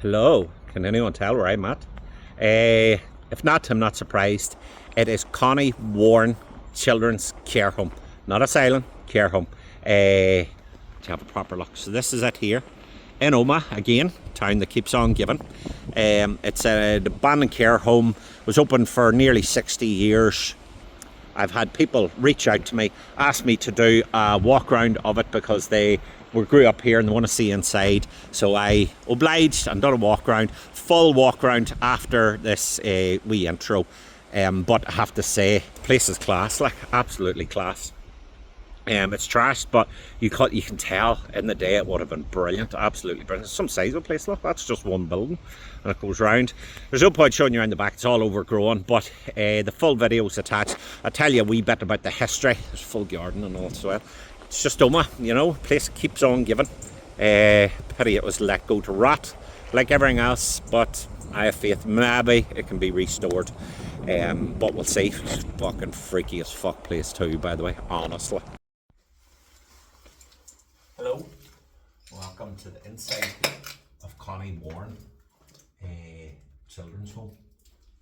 Hello, can anyone tell where I'm at? If not, I'm not surprised. It is Conneywarren Children's Care Home, not asylum, care home. To have a proper look. So this is it here in Omagh, again, town that keeps on giving. It's the abandoned care home, was open for nearly 60 years. I've had people reach out to me, ask me to do a walk around of it because they grew up here and they want to see inside. So I obliged and done a walk around, full walk around after this wee intro. But I have to say, the place is class, like absolutely class. It's trashed, but you can tell in the day it would have been brilliant, absolutely brilliant. It's some size of a place, look, that's just one building and it goes round. There's no point showing you around the back, it's all overgrown, but the full video is attached. I'll tell you a wee bit about the history. There's full garden and all as well. It's just Omagh, you know, place keeps on giving. Pity it was let go to rot like everything else, but I have faith maybe it can be restored. But we'll see. It's fucking freaky as fuck place too, by the way, honestly. Hello, welcome to the inside of Conneywarren Children's Home.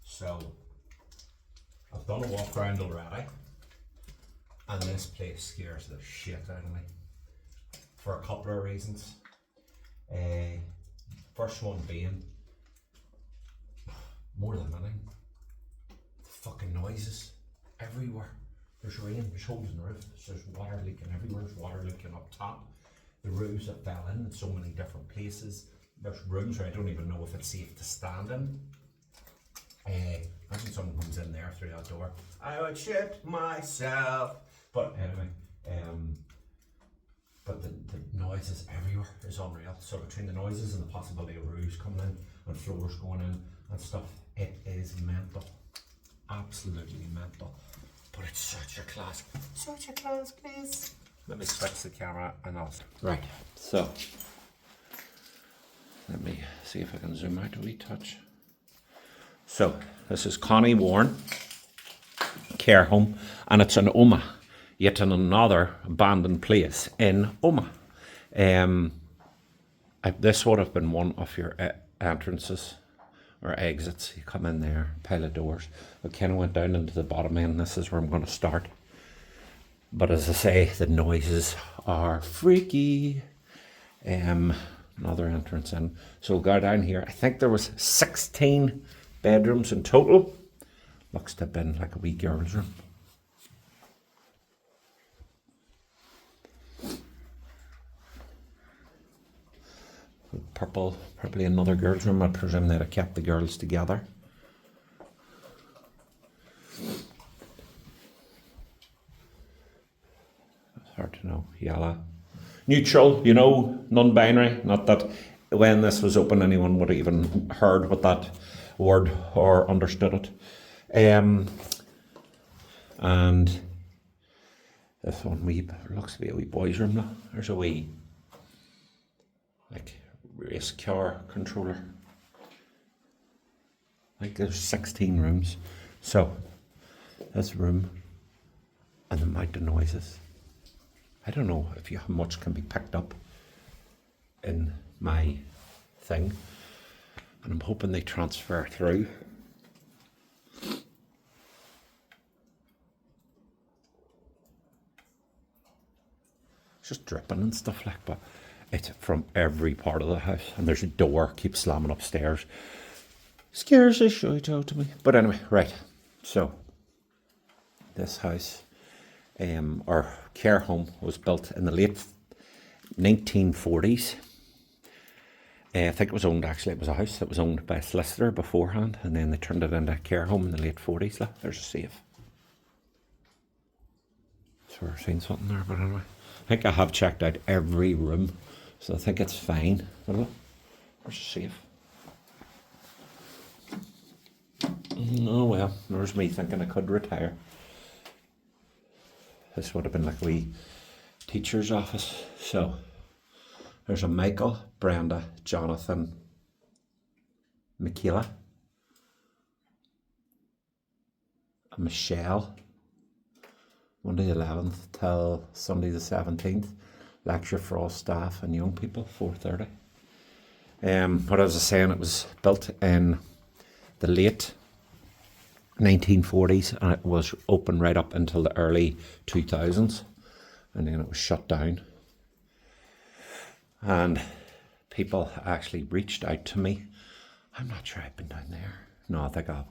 So, I've done a walk around already, and this place scares the shit out of me for a couple of reasons. First one being, more than anything, fucking noises everywhere. There's rain, there's holes in the roof, there's water leaking everywhere, there's water leaking up top. The roofs that fell in so many different places. There's rooms where I don't even know if it's safe to stand in. Imagine someone comes in there through that door. I would shit myself. But anyway, but the noises everywhere is unreal. So between the noises and the possibility of roofs coming in and floors going in and stuff, it is mental. Absolutely mental. But it's such a class place. Let me switch the camera and I'll... Right, so let me see if I can zoom out a wee touch. So this is Conneywarren Care Home, and it's in Omagh, yet in another abandoned place in Omagh. This would have been one of your entrances or exits. You come in there, pile of doors. I kind of went down into the bottom end. This is where I'm going to start. But as I say, the noises are freaky. Another entrance in. So we'll go down here. I think there was 16 bedrooms in total. Looks to have been like a wee girl's room. Purple, probably another girl's room. I presume they'd have kept the girls together. Hard to know. Yellow. Neutral, you know, non-binary. Not that when this was open anyone would have even heard what that word or understood it. And this one looks to be a wee boys' room now. There's a wee like race car controller. Like there's 16 rooms. So this room and the amount of noises. I don't know how much can be picked up in my thing, and I'm hoping they transfer through. It's just dripping and stuff like, but it's from every part of the house, and there's a door keeps slamming upstairs. Scares the shit out of me. But anyway, right. So this house. Our care home was built in the late 1940s. I think it was owned, actually, it was a house that was owned by a solicitor beforehand, and then they turned it into a care home in the late 40s. Look, there's a safe. So I've seen something there, but anyway. I think I have checked out every room, so I think it's fine. There's a safe. Oh well, there's me thinking I could retire. This would have been like a wee teacher's office. So there's a Michael, Brenda, Jonathan, Michaela, a Michelle, Monday the 11th till Sunday the 17th. Lecture for all staff and young people, 4:30. What I was saying, it was built in the late 1940s and it was open right up until the early 2000s, and then it was shut down. And people actually reached out to me. I'm not sure I've been down there. No, I think I've.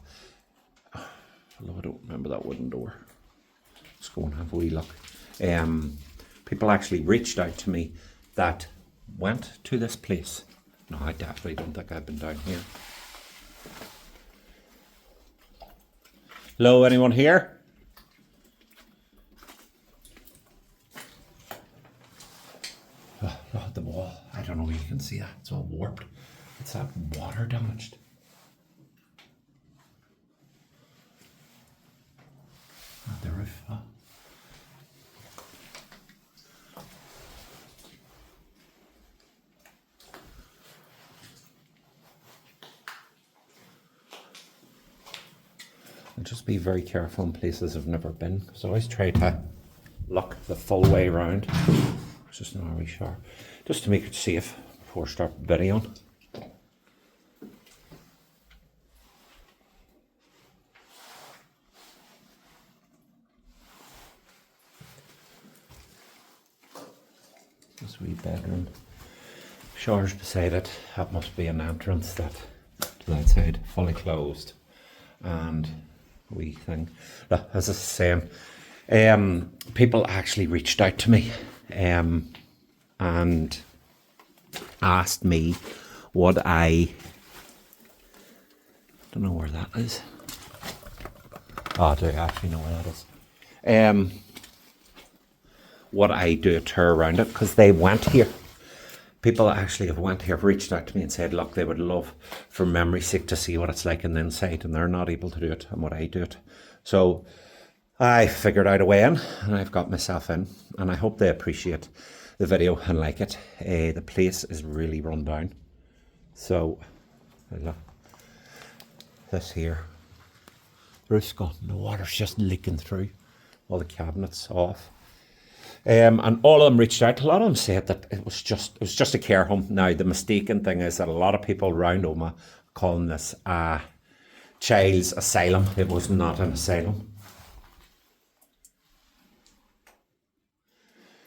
Although I don't remember that wooden door. Let's go and have a wee look. People actually reached out to me that went to this place. No, I definitely don't think I've been down here. Hello, anyone here? Oh, look at the wall. I don't know if you can see that. It's all warped. It's that water damaged. At the roof, huh? And just be very careful in places I've never been, because I always try to look the full way around. It's just not really sure, just to make it safe before I start videoing. This wee bedroom. Shower's beside it. That must be an entrance that to the outside, fully closed. And wee thing. As I was saying, people actually reached out to me and asked me what I don't know where that is. Oh, I do actually know where that is. What I do a tour around it, because they went here. People actually have went here, have reached out to me and said, look, they would love, for memory's sake, to see what it's like on the inside, and they're not able to do it, and what I do it. So I figured out a way in, and I've got myself in, and I hope they appreciate the video and like it. The place is really run down. So, look, this here, the roof's gone, the water's just leaking through, all the cabinets off. And all of them reached out. A lot of them said that it was just a care home. Now, the mistaken thing is that a lot of people around Omagh are calling this a child's asylum. It was not an asylum.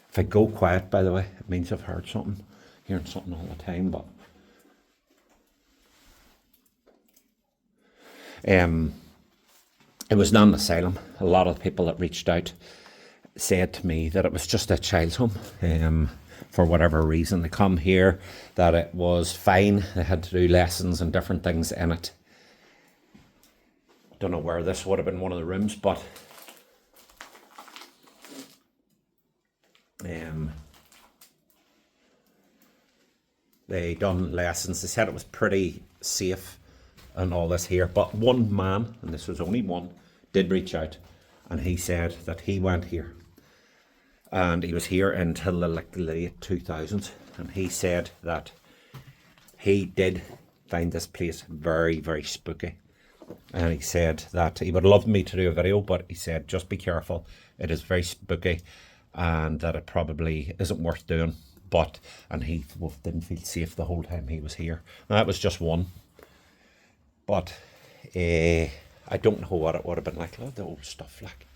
If I go quiet, by the way, it means I've heard something, hearing something all the time. But it was not an asylum. A lot of people that reached out said to me that it was just a child's home, for whatever reason. They come here, that it was fine, they had to do lessons and different things in it. Don't know where this would have been one of the rooms, but they done lessons. They said it was pretty safe and all this here, but one man, and this was only one, did reach out, and he said that he went here. And he was here until the late 2000s, and he said that he did find this place very, very spooky. And he said that he would love me to do a video, but he said just be careful, it is very spooky, and that it probably isn't worth doing. And he didn't feel safe the whole time he was here. Now, that was just one, but I don't know what it would have been like. Look at the old stuff, like,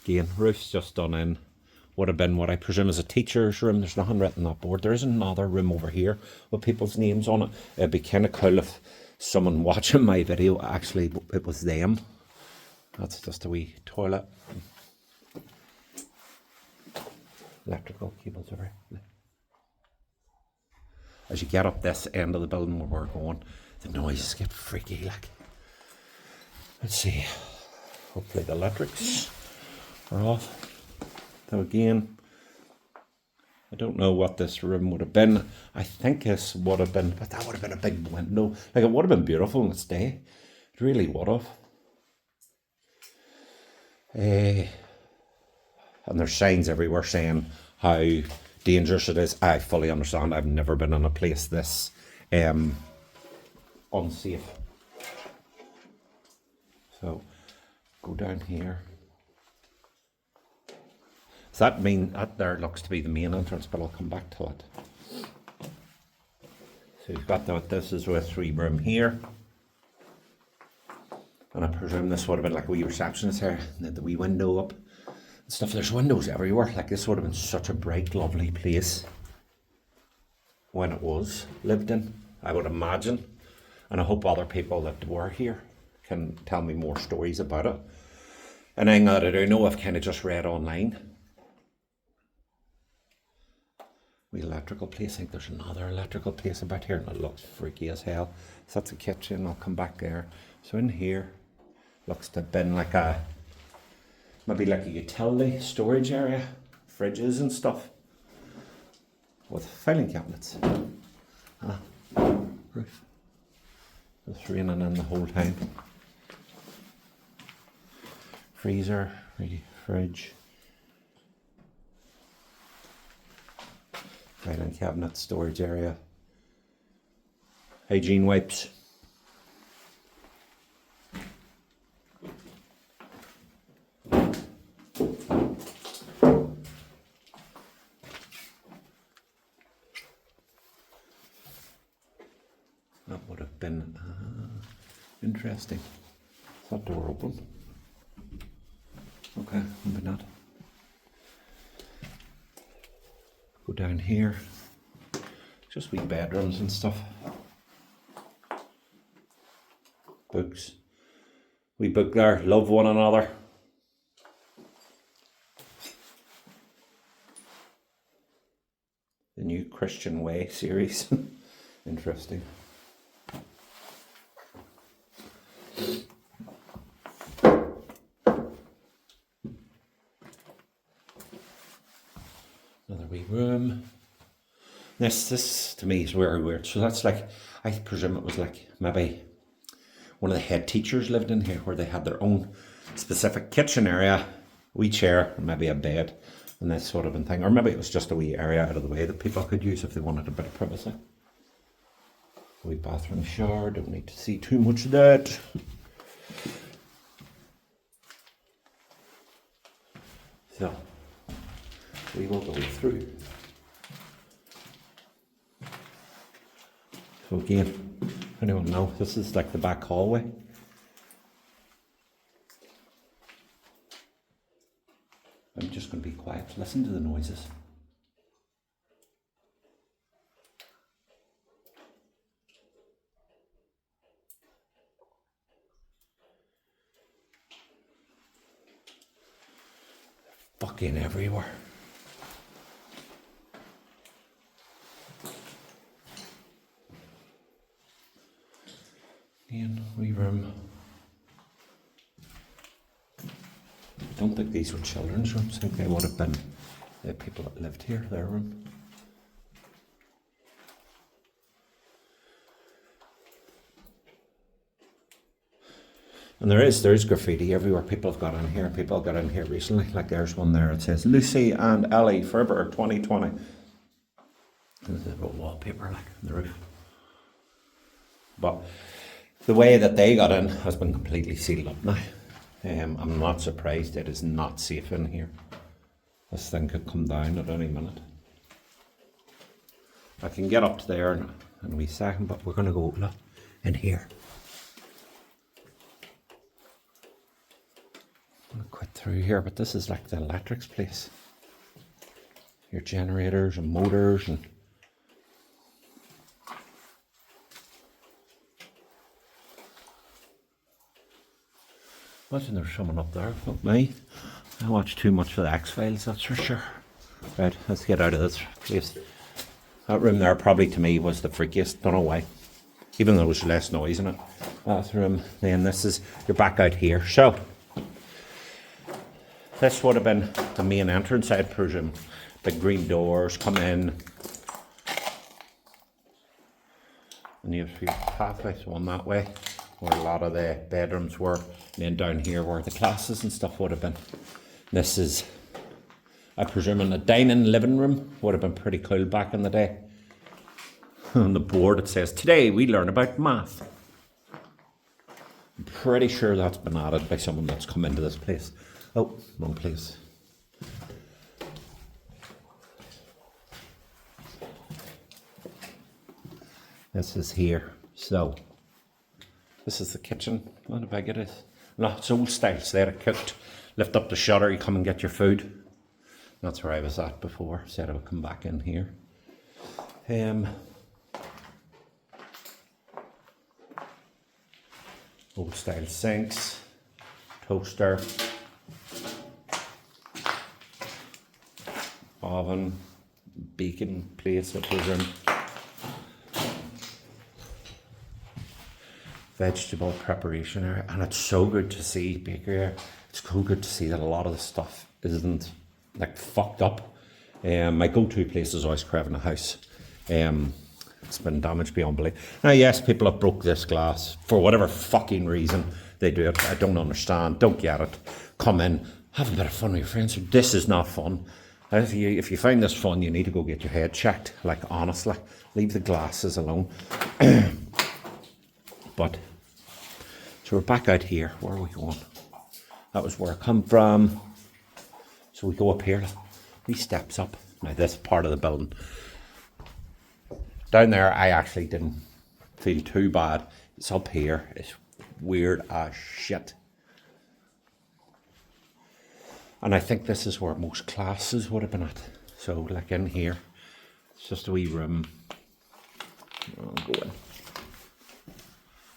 again, roof's just done in. Would have been what I presume is a teacher's room. There's nothing written on that board. There is another room over here with people's names on it. It'd be kind of cool if someone watching my video, actually it was them. That's just a wee toilet. Electrical cables over here. As you get up this end of the building where we're going, the noises get freaky, like. Let's see. Hopefully the electrics are off. So again, I don't know what this room would have been. I think this would have been, but that would have been a big window. Like, it would have been beautiful in its day. It really would have. And there's signs everywhere saying how dangerous it is. I fully understand. I've never been in a place this unsafe. So, go down here. That mean that there looks to be the main entrance, but I'll come back to it. So you've got that. This is a 3-room here. And I presume this would have been like a wee receptionist here. And then the wee window up and stuff. There's windows everywhere. Like this would have been such a bright, lovely place when it was lived in, I would imagine. And I hope other people that were here can tell me more stories about it. And anything that I do know, I've kind of just read online. Wee electrical place. I think there's another electrical place about here, and it looks freaky as hell. So that's a kitchen. I'll come back there. So in here, looks to have been like a, maybe like a utility storage area, fridges and stuff, with filing cabinets. Roof. It's raining in the whole time. Freezer, fridge. Filing cabinet, storage area. Hygiene wipes. That would have been interesting. Is that door open? Okay, maybe not. Go down here. Just wee bedrooms and stuff. Books. We book there, love one another. The New Christian Way series. Interesting. Another wee room. This to me is very weird. So that's like, I presume it was like maybe one of the head teachers lived in here, where they had their own specific kitchen area, wee chair, and maybe a bed, and this sort of thing. Or maybe it was just a wee area out of the way that people could use if they wanted a bit of privacy. Wee bathroom, shower, don't need to see too much of that. So, we will go through. So again, anyone know, this is like the back hallway. I'm just going to be quiet, listen to the noises. Fucking everywhere. Again, wee room. I don't think these were children's rooms. I think they would have been the people that lived here, their room. And there is graffiti everywhere. People have got in here. People have got in here recently. Like there's one there. It says Lucy and Ellie Ferber 2020. And there's a little wallpaper like on the roof. But the way that they got in has been completely sealed up now. I'm not surprised. It is not safe in here. This thing could come down at any minute. I can get up to there in a wee second, but we're going to go look in here. I'm going to quit through here, but this is like the electrics place. Your generators and motors and imagine there's someone up there, not me. I watch too much of the X-Files, that's for sure. Right, let's get out of this place. That room there probably to me was the freakiest, don't know why. Even though there was less noise in it. Bathroom, then this is, you're back out here. So, this would have been the main entrance, I'd presume. Big green doors, come in. And you have your pathways one that way, where a lot of the bedrooms were. And then down here where the classes and stuff would have been. This is, I presume, in the dining living room. Would have been pretty cool back in the day. On the board it says, today we learn about math. I'm pretty sure that's been added by someone that's come into this place. Oh, wrong place. This is here. So, this is the kitchen. What if I get it? No, it's old style. So they're cooked. Lift up the shutter, you come and get your food. That's where I was at before. Said I would come back in here. Old style sinks, toaster, oven, baking place, I presume. Vegetable preparation area, and it's so good to see bakery area. It's so good to see that a lot of the stuff isn't like fucked up. My go-to place is always Craven House. It's been damaged beyond belief. Now, yes, people have broke this glass for whatever fucking reason they do it. I don't understand. Don't get it. Come in, have a bit of fun with your friends. This is not fun. If you find this fun, you need to go get your head checked. Like, honestly, leave the glasses alone. But so we're back out here. Where are we going? That was where I come from. So we go up here. These steps up. Now, this part of the building. Down there, I actually didn't feel too bad. It's up here. It's weird as shit. And I think this is where most classes would have been at. So, like in here, it's just a wee room. I'll go in.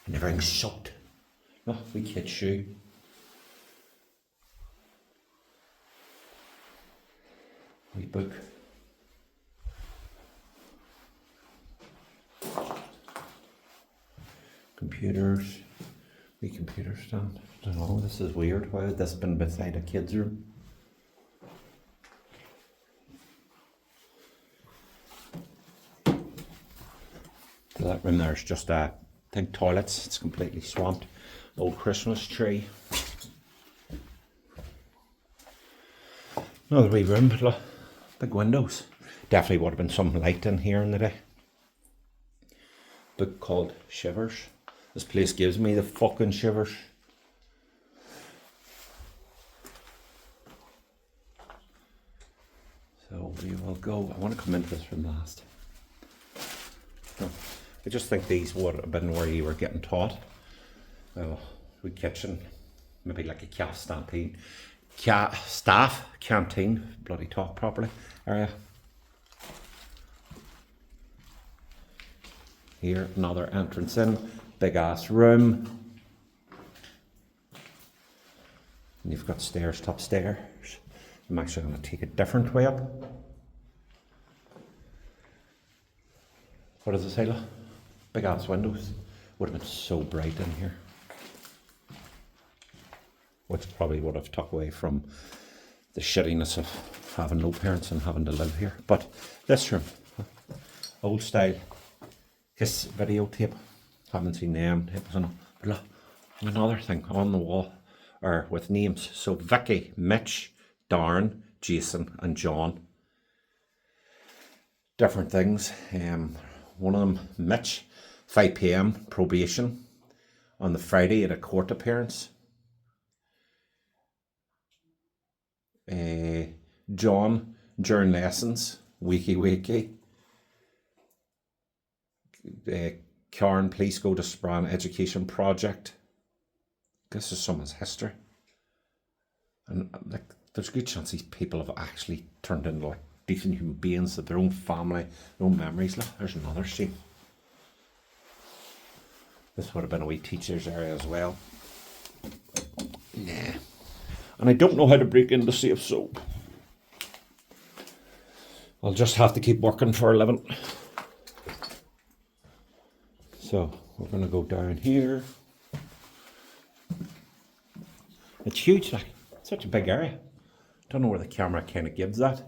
And everything's soaked. Oh, wee kid's shoe. Wee book. Computers, wee computer stand. I don't know, this is weird. Why would this have been beside a kid's room? So that room there's just I think toilets. It's completely swamped. Old Christmas tree. Another wee room, but look, big windows. Definitely would have been some light in here in the day. Book called Shivers. This place gives me the fucking shivers. So we will go. I want to come into this room last. I just think these would have been where you were getting taught. Well, we kitchen, maybe like a staff canteen, bloody talk properly, area. Here, another entrance in, big ass room. And you've got stairs, top stairs. I'm actually going to take a different way up. What does it say, look? Big ass windows. Would have been so bright in here. Which probably would have took away from the shittiness of having no parents and having to live here. But this room, old style. His videotape. Haven't seen them. But look, another thing on the wall, or with names. So Vicky, Mitch, Darren, Jason, and John. Different things. One of them, Mitch, 5 p.m. probation. On the Friday at a court appearance. John, during lessons, wakey. Karen, please go to Spran Education Project. This is someone's history. And like, there's a good chance these people have actually turned into like decent human beings, that their own family, their own memories. Look, there's another scene. This would have been a wee teacher's area as well. Nah. And I don't know how to break into safe, so I'll just have to keep working for a living. So we're going to go down here. It's huge, like, such a big area. Don't know where the camera kind of gives that.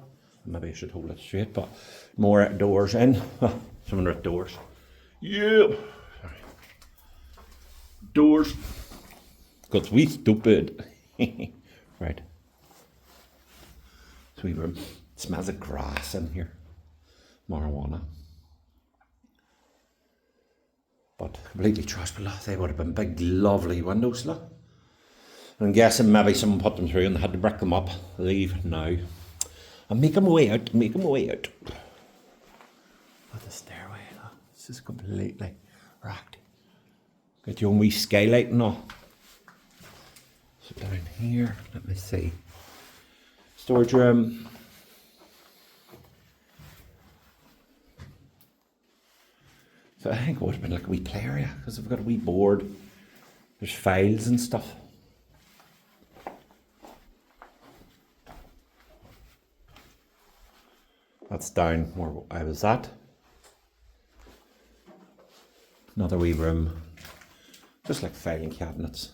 Maybe I should hold it straight, but more doors in. Some of the doors. Yeah. Sorry. Doors. Because we stupid. Right. So it smells of grass in here. Marijuana. But completely trashed, but look, they would have been big, lovely windows, look. I'm guessing maybe someone put them through and they had to brick them up. Leave now. And make them way out, Look, the stairway, look. This is completely racked. Got your own wee skylight and all. So down here, let me see. Storage room. So I think it would have been like a wee play area because we've got a wee board. There's files and stuff. That's down where I was at. Another wee room, just like filing cabinets.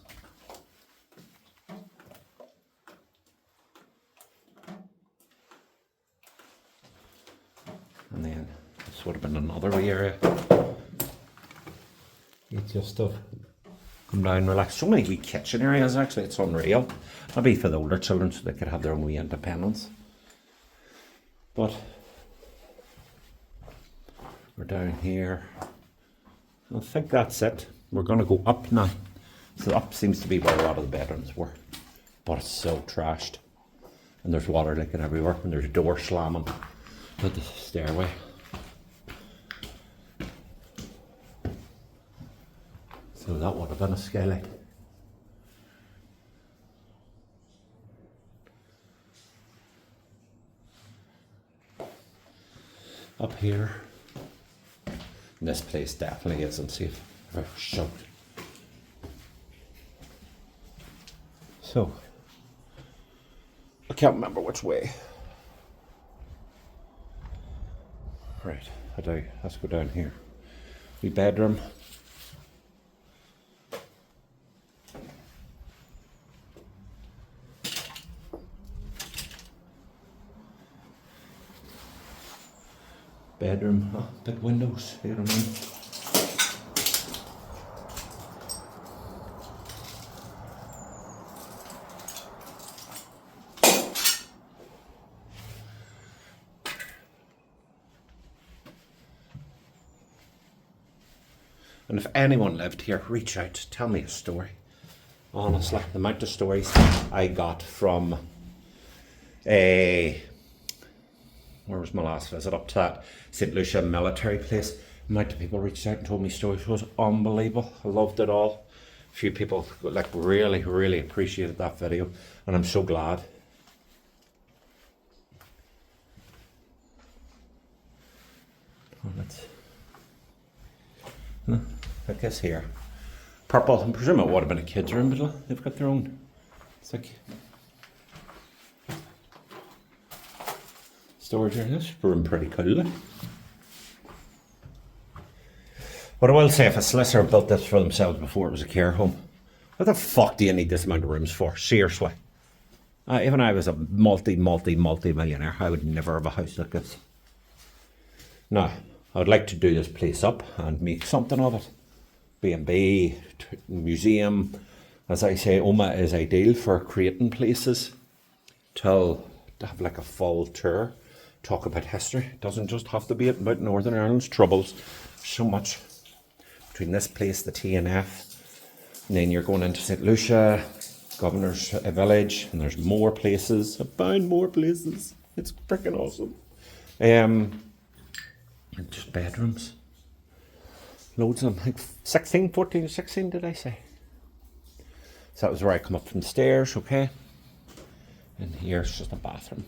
And then this would have been another wee area. Eat your stuff. Come down, relax. So many wee kitchen areas actually, it's unreal. Maybe for the older children so they could have their own wee independence. But we're down here. I think that's it. We're going to go up now. So up seems to be where a lot of the bedrooms were. But it's so trashed. And there's water leaking everywhere. And there's a door slamming at the stairway. So that would have been a skylight. Up here. This place definitely isn't safe. They're shut. So, I can't remember which way. Right, I do. Let's go down here. Wee bedroom. Bedroom, oh, big windows, you know what I mean? And if anyone lived here, reach out, tell me a story. Honestly, the amount of stories I got from where was my last visit? Up to that St. Lucia military place. The amount of people reached out and told me stories was unbelievable. I loved it all. A few people like really appreciated that video, and I'm so glad. Oh, that's I guess here. Purple, I'm presuming it would have been a kid's room, but they've got their own. It's like storage area. This room pretty cool. But I will say, if a solicitor built this for themselves before it was a care home, what the fuck do you need this amount of rooms for? Seriously. Even I was a multi-millionaire, I would never have a house like this. Now, I would like to do this place up and make something of it. B&B, museum. As I say, Omagh is ideal for creating places to have like a full tour, talk about history. It doesn't just have to be about Northern Ireland's troubles. There's so much between this place, the TNF, and then you're going into St. Lucia, Governor's Village, and there's more places. I found more places. It's freaking awesome. And just bedrooms. Loads of them. Like 16, 14, 16 did I say? So that was where I come up from the stairs, okay? And here's just a bathroom.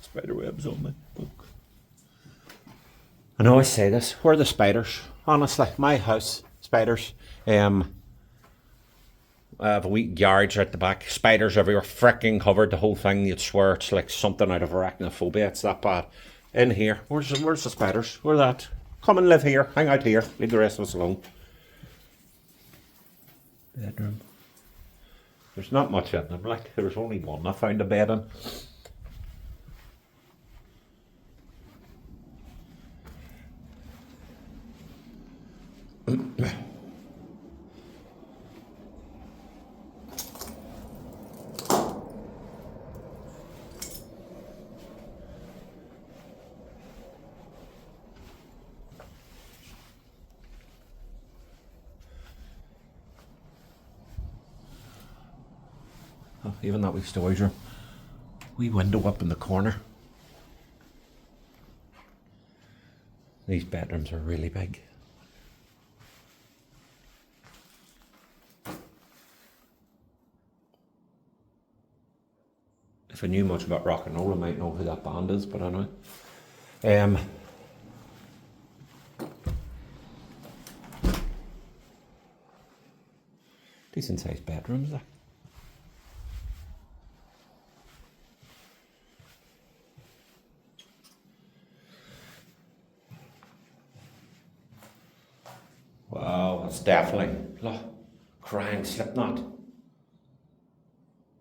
Spiderwebs on my book. I always say this, where are the spiders? Honestly, my house, spiders. I have a wee garage at the back, spiders everywhere, freaking covered the whole thing. You'd swear it's like something out of arachnophobia, it's that bad. In here, where's the spiders? Where's that? Come and live here, hang out here, leave the rest of us alone. Bedroom. There's not much in them, like there's only one I found a bed in. Oh, even that wee storage room. Wee window up in the corner. These bedrooms are really big. If I knew much about rock and roll, I might know who that band is, but anyway. Decent sized bedrooms there. Wow, that's definitely, look, crying Slipknot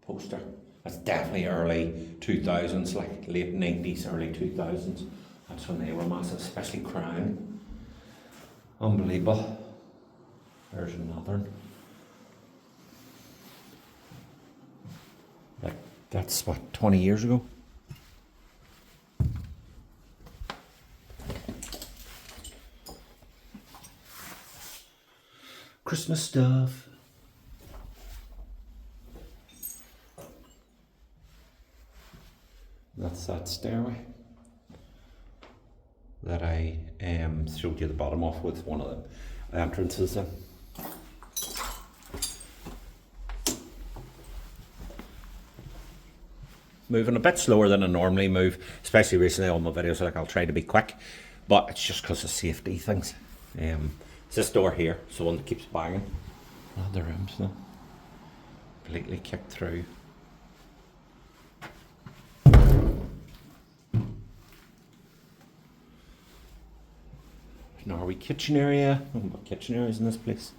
poster. That's definitely early 2000s, like late 90s, early 2000s. That's when they were massive, especially crying. Unbelievable. There's another one. That's what, 20 years ago? Christmas stuff. That's that stairway that I showed you the bottom off with one of the entrances in. Moving a bit slower than I normally move, especially recently. All my videos, like, I'll try to be quick, but it's just because of safety things. It's this door here, so one that keeps banging. Other rooms now, completely kicked through. Now, are we kitchen area? Oh, what kitchen areas in this place?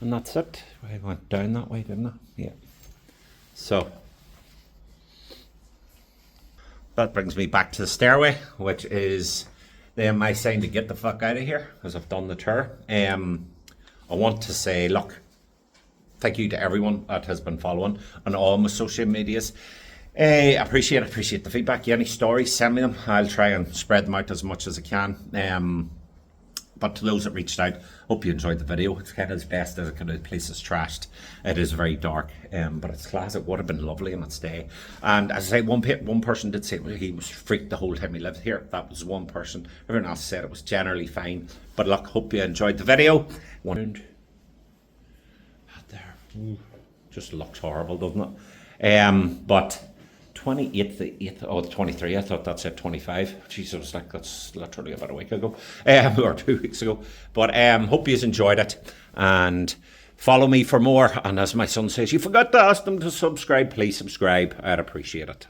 And that's it. I went down that way, didn't I? Yeah. So that brings me back to the stairway, which is then my sign to get the fuck out of here, because I've done the tour. I want to say, look, thank you to everyone that has been following on all my social medias. Appreciate the feedback. Any stories, send me them. I'll try and spread them out as much as I can. But to those that reached out, hope you enjoyed the video. It's kind of as best as it could. The place is trashed. It is very dark, but it's class. It would have been lovely on its day. And as I say, one person did say he was freaked the whole time he lived here. That was one person. Everyone else said it was generally fine. But look, hope you enjoyed the video. There, just looks horrible, doesn't it? But 28th, the 8th, oh, 23, I thought that said 25. Jesus, I was like, that's literally about a week ago, or 2 weeks ago. But hope you enjoyed it, and follow me for more. And as my son says, you forgot to ask them to subscribe. Please subscribe. I'd appreciate it.